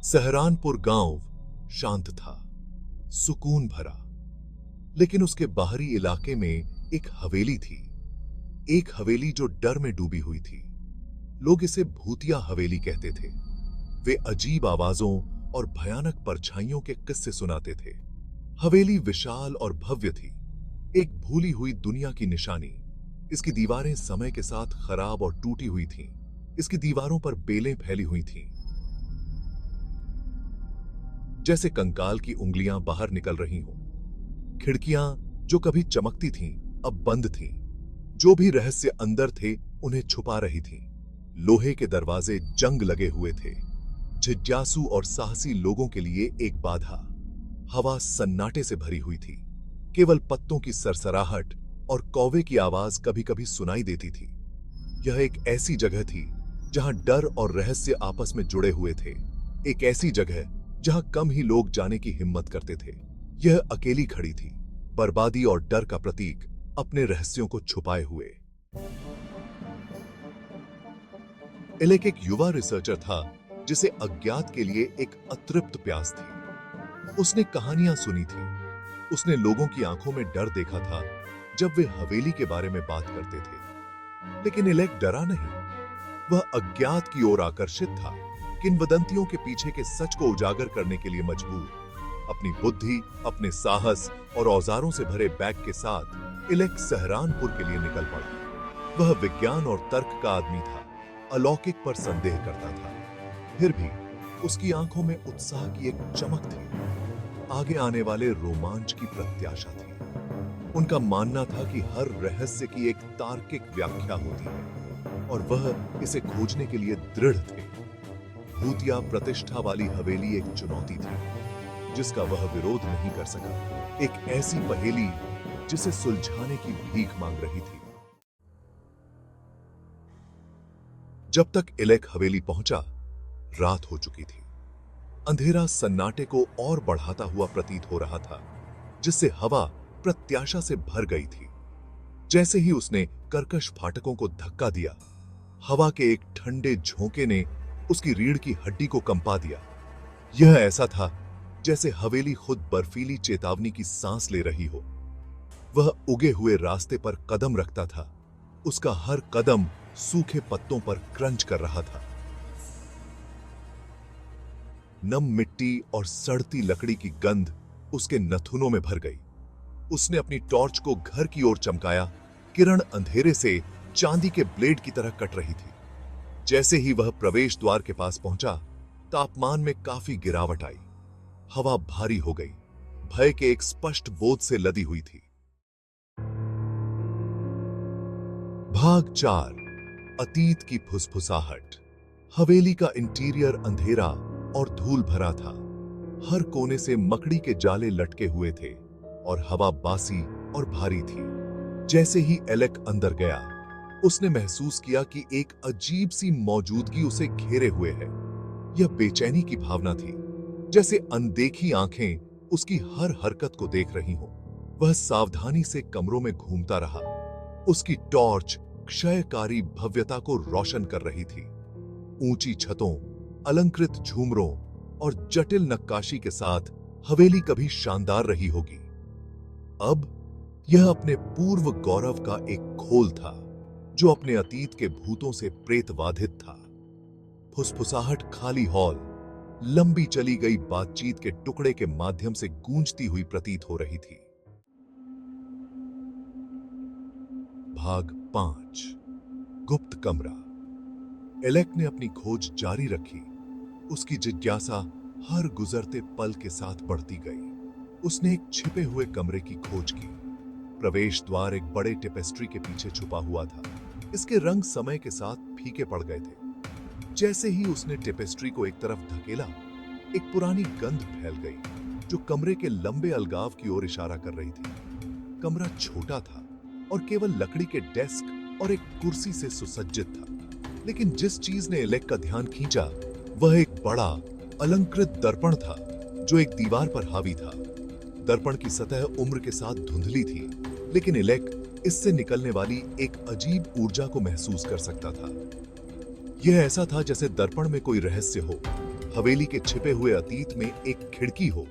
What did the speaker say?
सहरानपुर गांव शांत था, सुकून भरा। लेकिन उसके बाहरी इलाके में एक हवेली थी, एक हवेली जो डर में डूबी हुई थी। लोग इसे भूतिया हवेली कहते थे। वे अजीब आवाजों और भयानक परछाइयों के किस्से सुनाते थे। हवेली विशाल और भव्य थी, एक भूली हुई दुनिया की निशानी। इसकी दीवारें समय के साथ खराब और टूटी हुई थीं। इसकी दीवारों पर बेलें फैली हुई थीं, जैसे कंकाल की उंगलियां बाहर निकल रही हों। खिड़कियां जो कभी चमकती थीं, अब बंद थीं। जो भी रहस्य अंदर थे, उन्हें छुपा रही थीं। लोहे के दरवाजे जंग लगे हुए थे, जिज्ञासु और साहसी लोगों के लिए एक बाधा। हवा सन्नाटे से भरी हुई थी, केवल पत्तों की सरसराहट और कौवे की आवाज कभी-कभी सुनाई देती थी। यह एक ऐसी जगह थी जहां डर और रहस्य आपस में जुड़े हुए थे। एक ऐसी जगह जहां कम ही लोग जाने की हिम्मत करते थे। यह अकेली खड़ी थी, बर्बादी और डर का प्रतीक, अपने रहस्यों को छुपाए हुए। इलेक एक युवा रिसर्चर था जिसे अज्ञात के लिए एक अतृप्त प्यास थी। उसने कहानियां सुनी थी, उसने लोगों की आंखों में डर देखा था जब वे हवेली के बारे में बात करते थे। लेकिन इलेक डरा नहीं। वह अज्ञात की ओर आकर्षित था, किंवदंतियों के पीछे के सच को उजागर करने के लिए मजबूर। अपनी बुद्धि, अपने साहस और औजारों से भरे बैग के साथ इलेक सहरानपुर के लिए निकल पड़ा। वह विज्ञान और तर्क का आदमी था, अलौकिक पर संदेह करता था। फिर भी उसकी आंखों में उत्साह की एक चमक थी, आगे आने वाले रोमांच की प्रत्याशा थी। उनका मानना था कि हर रहस्य की एक तार्किक व्याख्या होती है और वह इसे खोजने के लिए दृढ़ थे। भूतिया प्रतिष्ठा वाली हवेली एक चुनौती थी जिसका वह विरोध नहीं कर सका, एक ऐसी पहेली जिसे सुलझाने की भीख मांग रही थी। जब तक इलेक हवेली पहुंचा, रात हो चुकी थी। अंधेरा सन्नाटे को और बढ़ाता हुआ प्रतीत हो रहा था, जिससे हवा प्रत्याशा से भर गई थी। जैसे ही उसने कर्कश फाटकों को धक्का दिया, हवा के एक ठंडे झोंके ने उसकी रीढ़ की हड्डी को कंपा दिया। यह ऐसा था जैसे हवेली खुद बर्फीली चेतावनी की सांस ले रही हो। वह उगे हुए रास्ते पर कदम रखता था, उसका हर कदम सूखे पत्तों पर क्रंच कर रहा था। नम मिट्टी और सड़ती लकड़ी की गंध उसके नथुनों में भर गई। उसने अपनी टॉर्च को घर की ओर चमकाया, किरण अंधेरे से चांदी के ब्लेड की तरह कट रही थी। जैसे ही वह प्रवेश द्वार के पास पहुंचा, तापमान में काफी गिरावट आई। हवा भारी हो गई, भय के एक स्पष्ट बोध से लदी हुई थी। भाग 4, अतीत की फुसफुसाहट। हवेली का इंटीरियर अंधेरा और धूल भरा था। हर कोने से मकड़ी के जाले लटके हुए थे और हवा बासी और भारी थी। जैसे ही एलेक अंदर गया, उसने महसूस किया कि एक अजीब सी मौजूदगी उसे घेरे हुए है। यह बेचैनी की भावना थी, जैसे अनदेखी आंखें उसकी हर हरकत को देख रही हों। वह सावधानी से कमरों में घूमता रहा। उसकी टॉर्च क्षयकारी भव्यता को रोशन कर रही थी। ऊंची छतों, अलंकृत झूमरों और जटिल नक्काशी के साथ हवेली कभी शानदार रही होगी। अब यह अपने पूर्व गौरव का एक खोल था, जो अपने अतीत के भूतों से प्रेतवाधित था। फुसफुसाहट खाली हॉल, लंबी चली गई बातचीत के टुकड़े के माध्यम से गूंजती हुई प्रतीत हो रही थी। भाग 5, गुप्त कमरा। एलेक ने अपनी खोज जारी रखी। उसकी जिज्ञासा हर गुजरते पल के साथ बढ़ती गई। उसने एक छिपे हुए कमरे की खोज की। प्रवेश द्वार एक बड़े टेपेस्ट्री के पीछे छुपा हुआ था। इसके रंग समय के साथ फीके पड़ गए थे। जैसे ही उसने टेपेस्ट्री को एक तरफ धकेला, एक पुरानी गंध फैल गई जो कमरे के लंबे अलगाव की ओर इशारा कर रही थी। कमरा छोटा था और केवल लकड़ी के डेस्क और एक कुर्सी से सुसज्जित था। लेकिन जिस चीज ने एलेक का ध्यान खींचा, वह एक बड़ा अलंकृत दर्पण था जो एक दीवार पर हावी था। दर्पण की सतह उम्र के साथ धुंधली थी, लेकिन एलेक इससे निकलने वाली एक अजीब ऊर्जा को महसूस कर सकता था। यह ऐसा था जैसे दर्पण में कोई रहस्य हो, हवेली के छिपे हुए अतीत में एक खिड़की हो